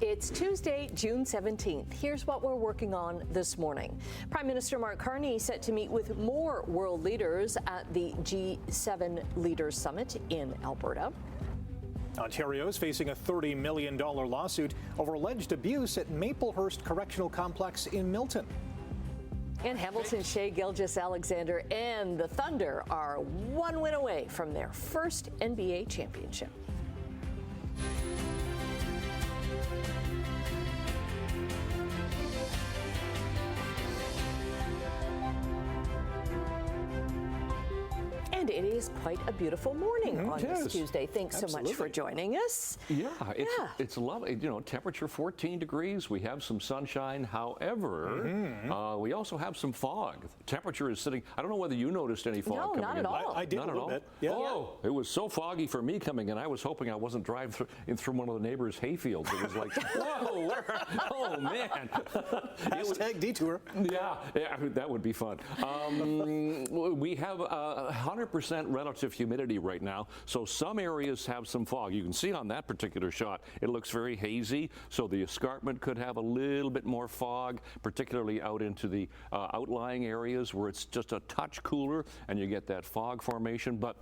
It's Tuesday, June 17th. Here's what we're working on this morning. Prime Minister Mark Carney set to meet with more world leaders at the G7 Leaders Summit in Alberta. Ontario is facing a $30 million lawsuit over alleged abuse at Maplehurst Correctional Complex in Milton. And Hamilton, Shea, Gilgeous-Alexander and the Thunder are one win away from their first NBA championship. And it is quite a beautiful morning on this Tuesday. Thanks so much for joining us. Yeah, it's lovely. You know, temperature 14 degrees. We have some sunshine. However, we also have some fog. The temperature is sitting. I don't know whether you noticed any fog coming in. No, not at all. I did a little bit. Yeah. Oh, it was so foggy for me coming in. I was hoping I wasn't driving through one of the neighbors' hayfields. It was like, whoa, oh man. Hashtag detour. Yeah, that would be fun. We have 100% relative humidity right now, so some areas have some fog. You can see on that particular shot, it looks very hazy, so the escarpment could have a little bit more fog, particularly out into the outlying areas where it's just a touch cooler and you get that fog formation, but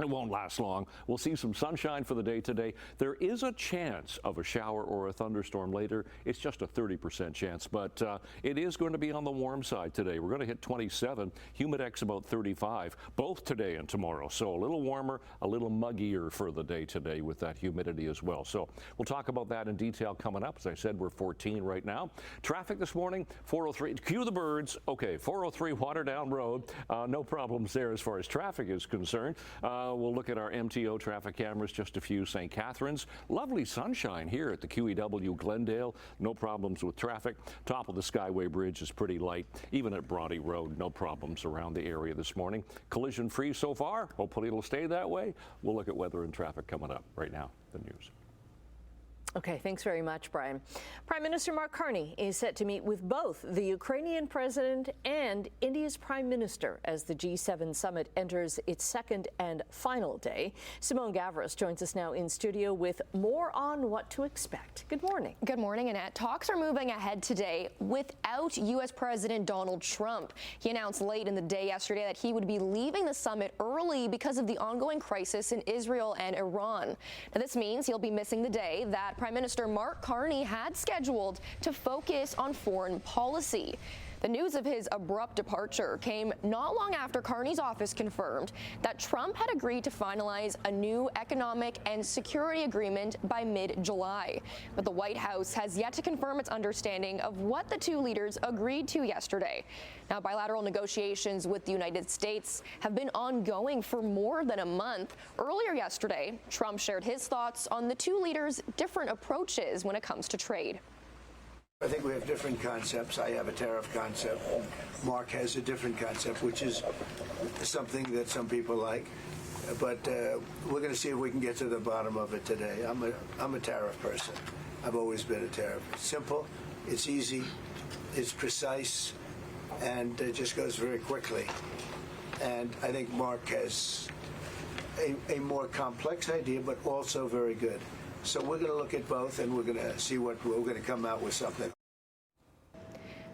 it won't last long. We'll see some sunshine for the day today. There is a chance of a shower or a thunderstorm later. It's just a 30% chance, but it is going to be on the warm side today. We're going to hit 27, humidex about 35, both today and tomorrow. So a little warmer, a little muggier for the day today with that humidity as well. So we'll talk about that in detail coming up. As I said, we're 14 right now. Traffic this morning, 403, cue the birds. Okay, 403 Waterdown Road. No problems there as far as traffic is concerned. We'll look at our MTO traffic cameras, just a few. St. Catharines, lovely sunshine here at the QEW Glendale. No problems with traffic. Top of the Skyway Bridge is pretty light. Even at Bronte Road, no problems around the area this morning. Collision free so far. Hopefully it'll stay that way. We'll look at weather and traffic coming up right now. The news. Okay, thanks very much, Brian. Prime Minister Mark Carney is set to meet with both the Ukrainian president and India's prime minister as the G7 summit enters its second and final day. Simone Gavras joins us now in studio with more on what to expect. Good morning. Good morning, Annette. Talks are moving ahead today without U.S. President Donald Trump. He announced late in the day yesterday that he would be leaving the summit early because of the ongoing crisis in Israel and Iran. Now, this means he'll be missing the day that Prime Minister Mark Carney had scheduled to focus on foreign policy. The news of his abrupt departure came not long after Carney's office confirmed that Trump had agreed to finalize a new economic and security agreement by mid-July. But the White House has yet to confirm its understanding of what the two leaders agreed to yesterday. Now, bilateral negotiations with the United States have been ongoing for more than a month. Earlier yesterday, Trump shared his thoughts on the two leaders' different approaches when it comes to trade. I think we have different concepts. I have a tariff concept. Mark has a different concept, which is something that some people like. But we're going to see if we can get to the bottom of it today. I'm a tariff person. I've always been a tariff. It's simple, it's easy, it's precise, and it just goes very quickly. And I think Mark has a more complex idea, but also very good. So we're going to look at both, and we're going to see what we're going to come out with something.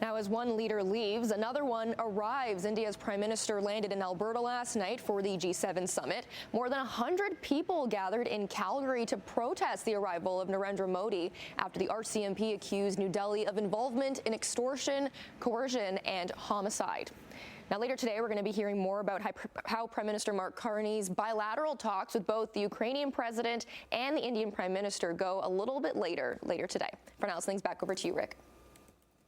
Now, as one leader leaves, another one arrives. India's prime minister landed in Alberta last night for the G7 summit. More than 100 people gathered in Calgary to protest the arrival of Narendra Modi after the RCMP accused New Delhi of involvement in extortion, coercion, and homicide. Now, later today, we're going to be hearing more about how Prime Minister Mark Carney's bilateral talks with both the Ukrainian president and the Indian prime minister go a little bit later today. For now, things back over to you, Rick.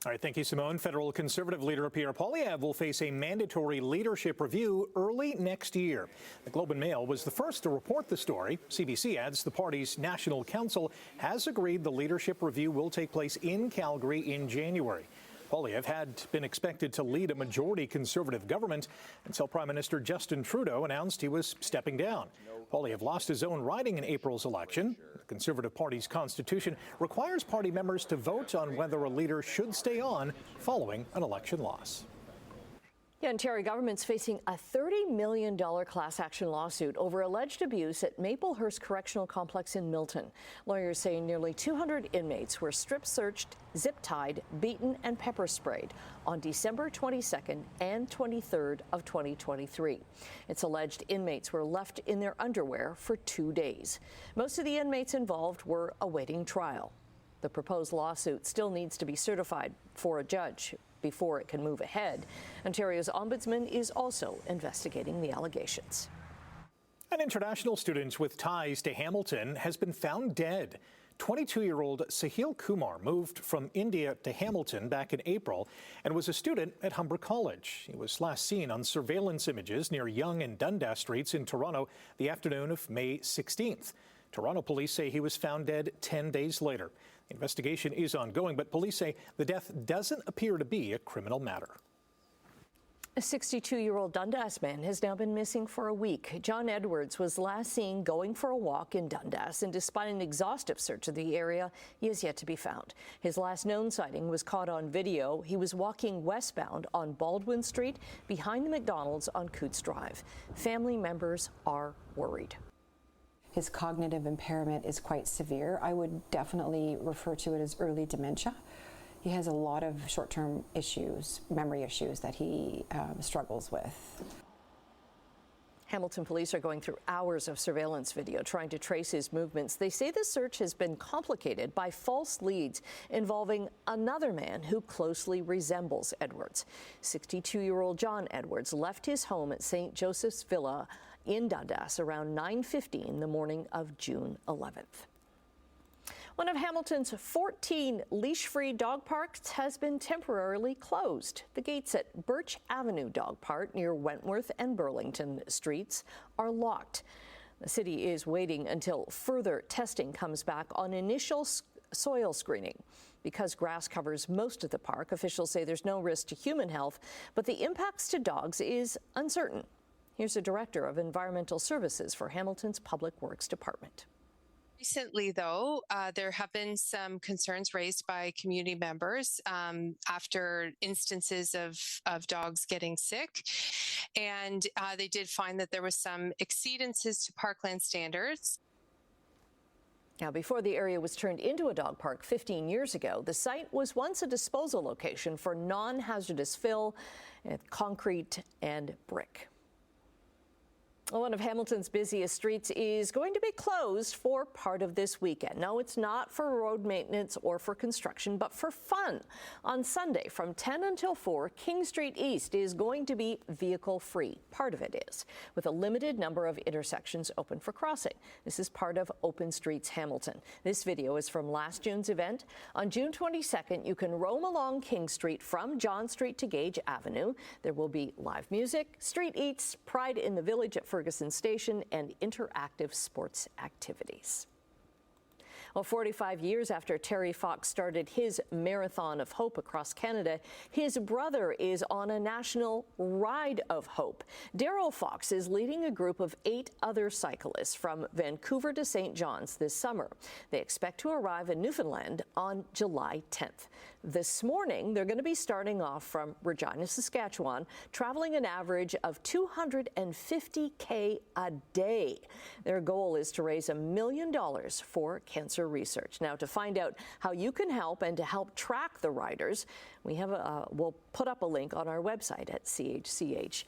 All right, thank you, Simone. Federal Conservative leader Pierre Poilievre will face a mandatory leadership review early next year. The Globe and Mail was the first to report the story. CBC adds the party's National Council has agreed the leadership review will take place in Calgary in January. Poilievre had been expected to lead a majority Conservative government until Prime Minister Justin Trudeau announced he was stepping down. Poilievre lost his own riding in April's election. The Conservative Party's constitution requires party members to vote on whether a leader should stay on following an election loss. The Ontario government's facing a $30 million class action lawsuit over alleged abuse at Maplehurst Correctional Complex in Milton. Lawyers say nearly 200 inmates were strip searched, zip-tied, beaten and pepper sprayed on December 22nd and 23rd of 2023. It's alleged inmates were left in their underwear for 2 days. Most of the inmates involved were awaiting trial. The proposed lawsuit still needs to be certified for a judge before it can move ahead. Ontario's ombudsman is also investigating the allegations. An international student with ties to Hamilton has been found dead. 22-year-old Sahil Kumar moved from India to Hamilton back in April and was a student at Humber College. He was last seen on surveillance images near Yonge and Dundas Streets in Toronto the afternoon of May 16th. Toronto police say he was found dead 10 days later. The investigation is ongoing, but police say the death doesn't appear to be a criminal matter. A 62-year-old Dundas man has now been missing for a week. John Edwards was last seen going for a walk in Dundas, and despite an exhaustive search of the area, he is yet to be found. His last known sighting was caught on video. He was walking westbound on Baldwin Street behind the McDonald's on Coots Drive. Family members are worried. His cognitive impairment is quite severe. I would definitely refer to it as early dementia. He has a lot of short-term issues, memory issues that he struggles with. Hamilton police are going through hours of surveillance video trying to trace his movements. They say the search has been complicated by false leads involving another man who closely resembles Edwards. 62-year-old John Edwards left his home at St. Joseph's Villa in Dundas around 9:15 the morning of June 11th. One of Hamilton's 14 leash-free dog parks has been temporarily closed. The gates at Birch Avenue Dog Park near Wentworth and Burlington Streets are locked. The city is waiting until further testing comes back on initial soil screening. Because grass covers most of the park, officials say there's no risk to human health, but the impacts to dogs is uncertain. Here's the Director of Environmental Services for Hamilton's Public Works Department. Recently, though, there have been some concerns raised by community members after instances of dogs getting sick. And they did find that there was some exceedances to parkland standards. Now, before the area was turned into a dog park 15 years ago, the site was once a disposal location for non-hazardous fill, concrete and brick. One of Hamilton's busiest streets is going to be closed for part of this weekend. No, it's not for road maintenance or for construction, but for fun. On Sunday from 10 until 4, King Street East is going to be vehicle-free. Part of it is, with a limited number of intersections open for crossing. This is part of Open Streets Hamilton. This video is from last June's event. On June 22nd, you can roam along King Street from John Street to Gage Avenue. There will be live music, street eats, Pride in the Village at Ferguson Station, and interactive sports activities. Well, 45 years after Terry Fox started his Marathon of Hope across Canada, his brother is on a national Ride of Hope. Darryl Fox is leading a group of 8 other cyclists from Vancouver to St. John's this summer. They expect to arrive in Newfoundland on July 10th. This morning, they're going to be starting off from Regina, Saskatchewan, traveling an average of 250K a day. Their goal is to raise $1 million for cancer research. Now, to find out how you can help and to help track the riders, we'll put up a link on our website at chch.com.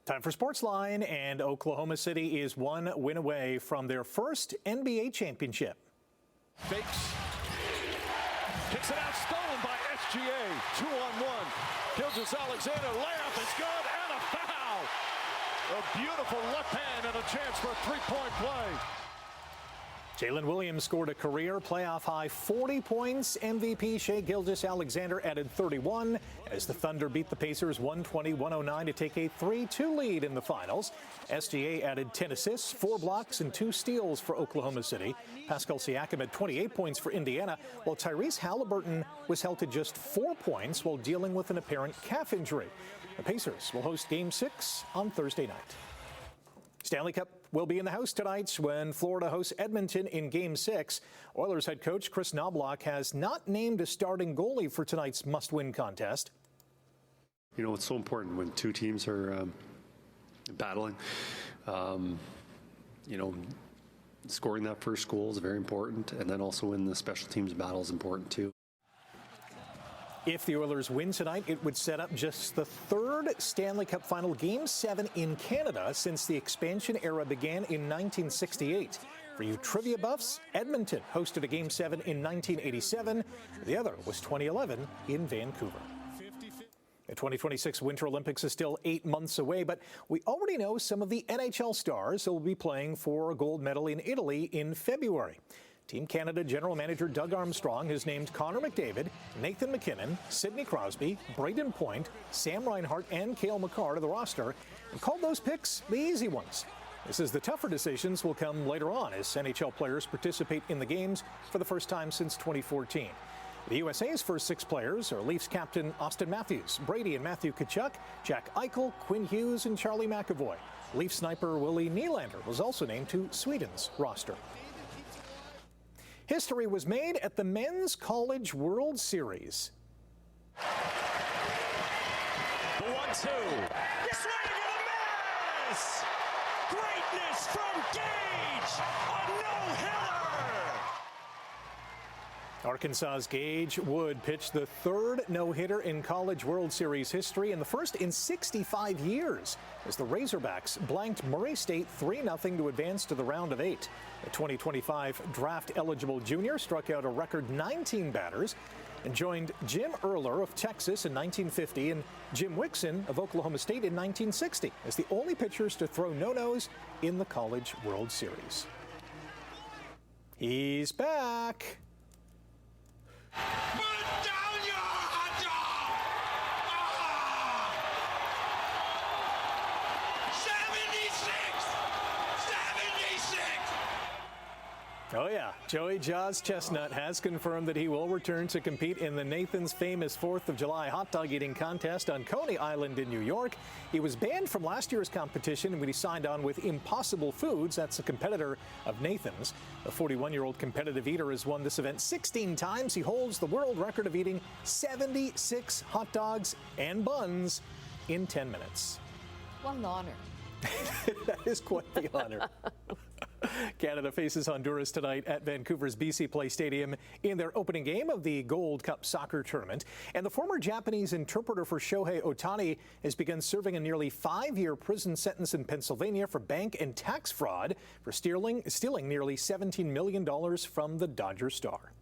Time for Sportsline, and Oklahoma City is 1 win away from their first NBA championship. Fakes. Kicks it out, stolen by SGA. 2-on-1. Gilgeous-Alexander, layup is good, and a foul. A beautiful left hand and a chance for a three-point play. Jalen Williams scored a career playoff-high 40 points. MVP Shai Gilgeous-Alexander added 31 as the Thunder beat the Pacers 120-109 to take a 3-2 lead in the finals. SGA added 10 assists, 4 blocks, and 2 steals for Oklahoma City. Pascal Siakam had 28 points for Indiana, while Tyrese Halliburton was held to just 4 points while dealing with an apparent calf injury. The Pacers will host Game 6 on Thursday night. Stanley Cup will be in the house tonight when Florida hosts Edmonton in Game 6. Oilers head coach Chris Knobloch has not named a starting goalie for tonight's must-win contest. You know, it's so important when two teams are battling. You know, scoring that first goal is very important, and then also in the special teams battle is important too. If the Oilers win tonight, it would set up just the third Stanley Cup Final Game 7 in Canada since the expansion era began in 1968. For you trivia buffs, Edmonton hosted a Game 7 in 1987. The other was 2011 in Vancouver. The 2026 Winter Olympics is still 8 months away, but we already know some of the NHL stars who will be playing for a gold medal in Italy in February. Team Canada General Manager Doug Armstrong has named Connor McDavid, Nathan McKinnon, Sidney Crosby, Brayden Point, Sam Reinhart, and Cale Makar to the roster and called those picks the easy ones. This is the tougher decisions will come later on as NHL players participate in the games for the first time since 2014. The USA's first 6 players are Leafs captain Austin Matthews, Brady and Matthew Tkachuk, Jack Eichel, Quinn Hughes, and Charlie McAvoy. Leaf sniper Willie Nylander was also named to Sweden's roster. History was made at the Men's College World Series. The 1-2. Swing and a miss! Greatness from Gage! A no-hitter! Arkansas's Gage Wood pitched the third no-hitter in College World Series history and the first in 65 years as the Razorbacks blanked Murray State 3-0 to advance to the round of 8. The 2025 draft-eligible junior struck out a record 19 batters and joined Jim Erler of Texas in 1950 and Jim Wixon of Oklahoma State in 1960 as the only pitchers to throw no-nos in the College World Series. He's back. Put down your hot dog! 76! Oh yeah, Joey Jaws Chestnut has confirmed that he will return to compete in the Nathan's famous 4th of July hot dog eating contest on Coney Island in New York. He was banned from last year's competition when he signed on with Impossible Foods. That's a competitor of Nathan's. The 41-year-old competitive eater has won this event 16 times. He holds the world record of eating 76 hot dogs and buns in 10 minutes. What an honor. That is quite the honor. Canada faces Honduras tonight at Vancouver's BC Play Stadium in their opening game of the Gold Cup soccer tournament. And the former Japanese interpreter for Shohei Ohtani has begun serving a nearly 5-year prison sentence in Pennsylvania for bank and tax fraud for stealing nearly $17 million from the Dodger star.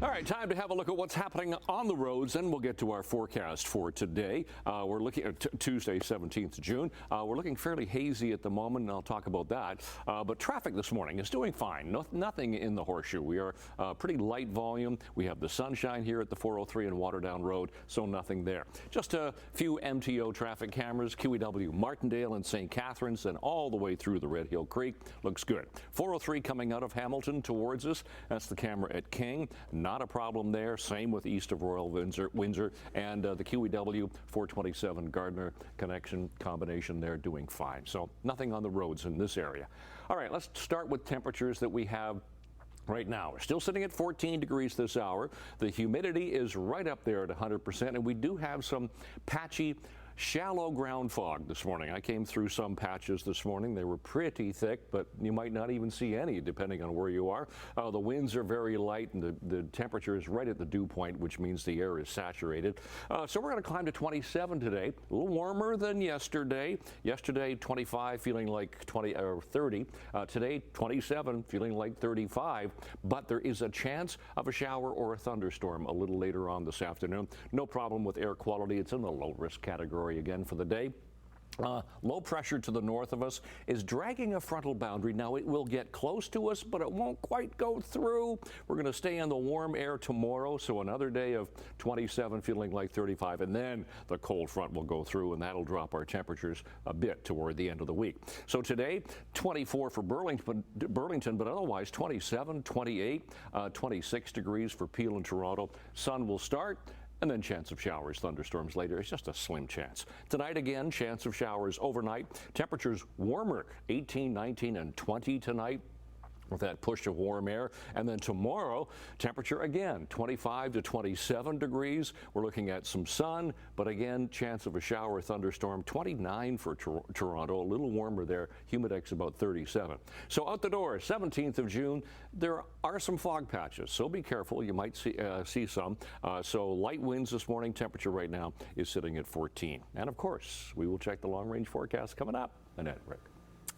All right, time to have a look at what's happening on the roads, and we'll get to our forecast for today. We're looking at Tuesday, 17th June. We're looking fairly hazy at the moment, and I'll talk about that. But traffic this morning is doing fine. Nothing in the horseshoe. We are pretty light volume. We have the sunshine here at the 403 and Waterdown Road, so nothing there. Just a few MTO traffic cameras, QEW Martindale and St. Catharines, and all the way through the Red Hill Creek. Looks good. 403 coming out of Hamilton towards us. That's the camera at King. Not a problem there. Same with east of Royal Windsor and the QEW 427 Gardner connection combination there doing fine. So nothing on the roads in this area. All right, let's start with temperatures that we have right now. We're still sitting at 14 degrees this hour. The humidity is right up there at 100%, and we do have some patchy shallow ground fog this morning. I came through some patches this morning. They were pretty thick, but you might not even see any depending on where you are. The winds are very light and the temperature is right at the dew point, which means the air is saturated. So we're going to climb to 27 today, a little warmer than yesterday. Yesterday, 25, feeling like 30. Today, 27, feeling like 35. But there is a chance of a shower or a thunderstorm a little later on this afternoon. No problem with air quality. It's in the low risk category again for the day. Low pressure to the north of us is dragging a frontal boundary. Now it will get close to us, but it won't quite go through. We're going to stay in the warm air tomorrow, so another day of 27 feeling like 35, and then the cold front will go through, and that'll drop our temperatures a bit toward the end of the week. So today, 24 for Burlington, but otherwise 27, 28, 26 degrees for Peel and Toronto. Sun will start, and then chance of showers, thunderstorms later. It's just a slim chance. Tonight again, chance of showers overnight. Temperatures warmer, 18, 19, and 20 tonight. with that push of warm air. And then tomorrow, temperature again, 25 to 27 degrees. We're looking at some sun, but again, chance of a shower or thunderstorm, 29 for Toronto, a little warmer there. Humidex about 37. So out the door, 17th of June, there are some fog patches, so be careful. You might see some. So light winds this morning, temperature right now is sitting at 14. And of course, we will check the long-range forecast coming up. Annette, Rick.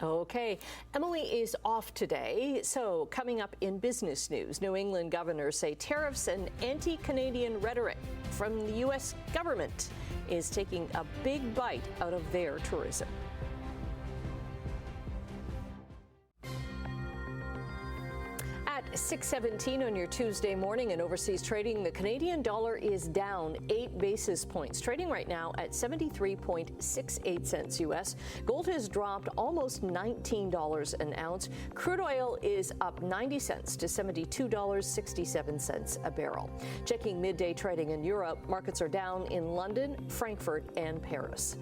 Okay, Emily is off today. So coming up in business news, New England governors say tariffs and anti-Canadian rhetoric from the U.S. government is taking a big bite out of their tourism. At 6:17 on your Tuesday morning in overseas trading, the Canadian dollar is down 8 basis points, trading right now at 73.68 cents U.S. Gold has dropped almost $19 an ounce. Crude oil is up 90 cents to $72.67 a barrel. Checking midday trading in Europe, markets are down in London, Frankfurt, and Paris.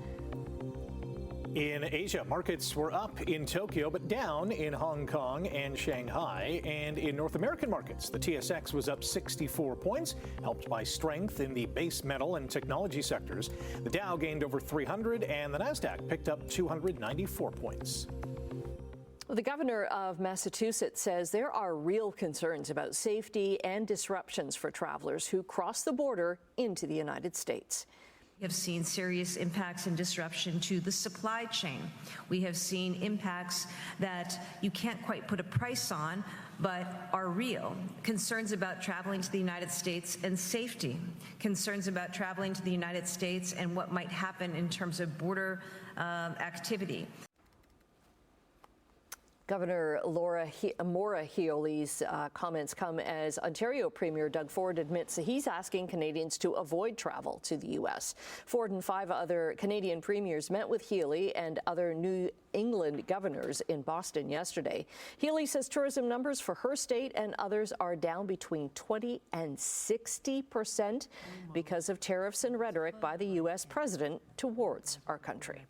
In Asia, markets were up in Tokyo, but down in Hong Kong and Shanghai. And in North American markets, the TSX was up 64 points, helped by strength in the base metal and technology sectors. The Dow gained over 300, and the Nasdaq picked up 294 points. The governor of Massachusetts says there are real concerns about safety and disruptions for travelers who cross the border into the United States. We have seen serious impacts and disruption to the supply chain. We have seen impacts that you can't quite put a price on, but are real. Concerns about traveling to the United States and safety. Concerns about traveling to the United States and what might happen in terms of border activity. Governor Maura Healey's comments come as Ontario Premier Doug Ford admits that he's asking Canadians to avoid travel to the U.S. Ford and 5 other Canadian premiers met with Healey and other New England governors in Boston yesterday. Healey says tourism numbers for her state and others are down between 20% and 60% because of tariffs and rhetoric by the U.S. president towards our country.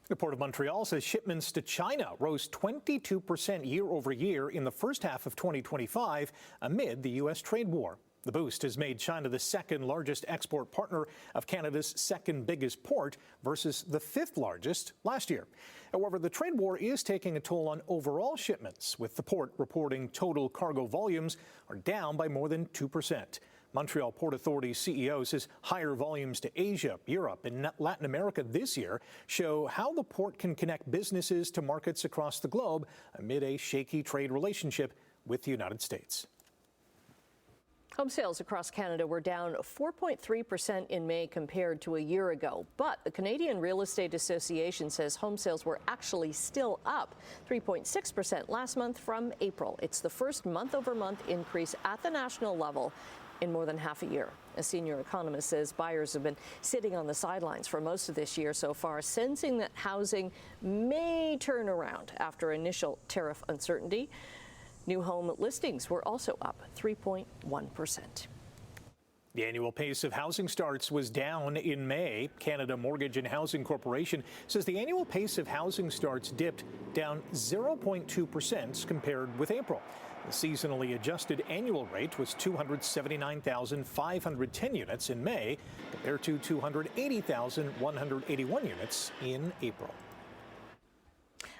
The Port of Montreal says shipments to China rose 22% year over year in the first half of 2025 amid the U.S. trade war. The boost has made China the second largest export partner of Canada's second biggest port versus the 5th largest last year. However, the trade war is taking a toll on overall shipments, with the port reporting total cargo volumes are down by more than 2%. Montreal Port Authority CEO says higher volumes to Asia, Europe, and Latin America this year show how the port can connect businesses to markets across the globe amid a shaky trade relationship with the United States. Home sales across Canada were down 4.3% in May compared to a year ago. But the Canadian Real Estate Association says home sales were actually still up 3.6% last month from April. It's the first month-over-month increase at the national level in more than half a year. A senior economist says buyers have been sitting on the sidelines for most of this year so far, sensing that housing may turn around after initial tariff uncertainty. New home listings were also up 3.1%. The annual pace of housing starts was down in May. Canada Mortgage and Housing Corporation says the annual pace of housing starts dipped down 0.2% compared with April. The seasonally adjusted annual rate was 279,510 units in May, compared to 280,181 units in April.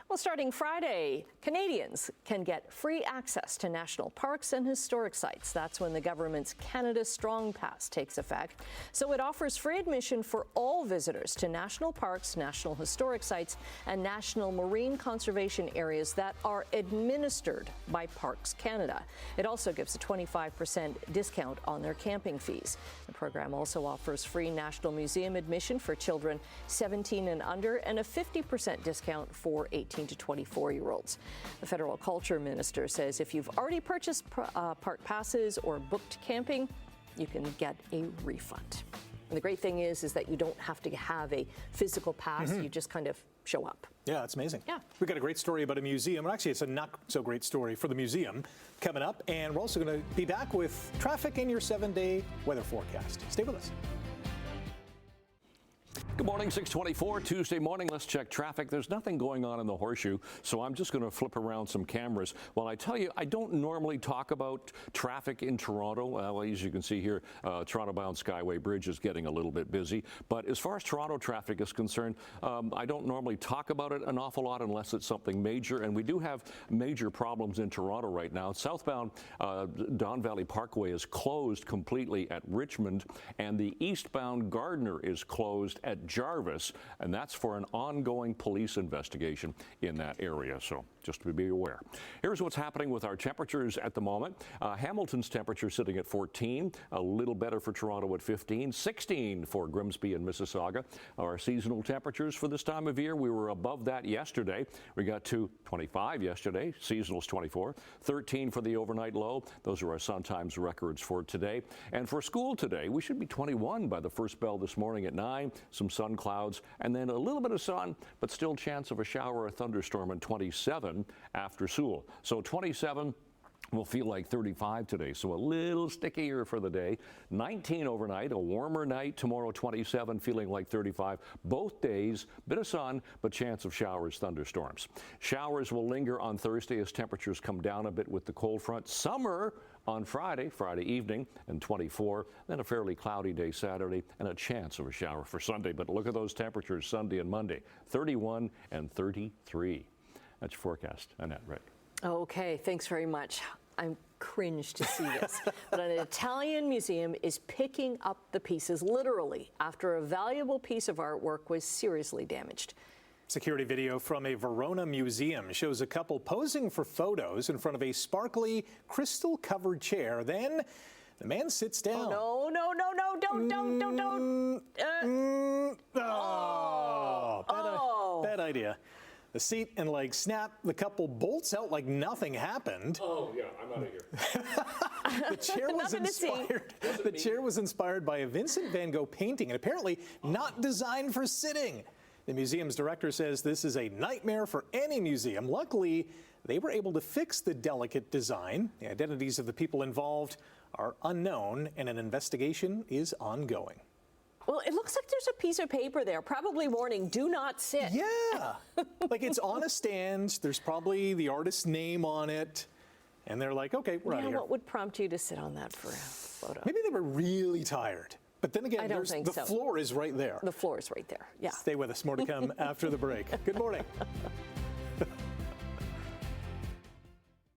Well, starting Friday, Canadians can get free access to national parks and historic sites. That's when the government's Canada Strong Pass takes effect. So it offers free admission for all visitors to national parks, national historic sites, and national marine conservation areas that are administered by Parks Canada. It also gives a 25% discount on their camping fees. The program also offers free National Museum admission for children 17 and under and a 50% discount for 18 to 24-year-olds. The federal culture minister says if you've already purchased park passes or booked camping, you can get a refund. And the great thing is that you don't have to have a physical pass. You just kind of show up. Yeah, it's amazing. Yeah. We've got a great story about a museum. Well, actually, it's a not so great story for the museum coming up. And we're also going to be back with traffic in your 7-day weather forecast. Stay with us. Good morning, 624, Tuesday morning. Let's check traffic. There's nothing going on in the Horseshoe, so I'm just going to flip around some cameras. Well, I tell you, I don't normally talk about traffic in Toronto. Well, as you can see here, Toronto-bound Skyway Bridge is getting a little bit busy. But as far as Toronto traffic is concerned, I don't normally talk about it an awful lot unless it's something major. And we do have major problems in Toronto right now. Southbound Don Valley Parkway is closed completely at Richmond, and the eastbound Gardner is closed at Jarvis, and that's for an ongoing police investigation in that area, so just to be aware. Here's what's happening with our temperatures at the moment. Hamilton's temperature sitting at 14, a little better for Toronto at 15, 16 for Grimsby and Mississauga. Our seasonal temperatures for this time of year, we were above that yesterday. We got to 25 yesterday, seasonal's 24, 13 for the overnight low. Those are our Sun Times records for today. And for school today, we should be 21 by the first bell this morning at 9, some sun clouds, and then a little bit of sun, but still chance of a shower or thunderstorm, and 27 after school. So 27 will feel like 35 today, so a little stickier for the day. 19 overnight, a warmer night. Tomorrow 27, feeling like 35. Both days, bit of sun, but chance of showers, thunderstorms. Showers will linger on Thursday as temperatures come down a bit with the cold front. Summer on Friday evening, and 24. Then a fairly cloudy day Saturday, and a chance of a shower for Sunday. But look at those temperatures Sunday and Monday, 31 and 33. That's your forecast. Annette, right? Okay, thanks very much. I'm cringe to see this, but an Italian museum is picking up the pieces literally after a valuable piece of artwork was seriously damaged. Security video from a Verona museum shows a couple posing for photos in front of a sparkly, crystal-covered chair. Then the man sits down. Oh, no, don't. Bad idea. The seat and legs snap. The couple bolts out like nothing happened. Oh, yeah, I'm out of here. The chair was inspired. The chair was inspired by a Vincent van Gogh painting and apparently not designed for sitting. The museum's director says this is a nightmare for any museum. Luckily, they were able to fix the delicate design. The identities of the people involved are unknown, and an investigation is ongoing. Well, it looks like there's a piece of paper there, probably warning, do not sit. Yeah, like it's on a stand. There's probably the artist's name on it. And they're like, okay, we're out of here. What would prompt you to sit on that for a photo? Maybe they were really tired. But then again, the floor is right there. The floor is right there, yeah. Stay with us. More to come after the break. Good morning.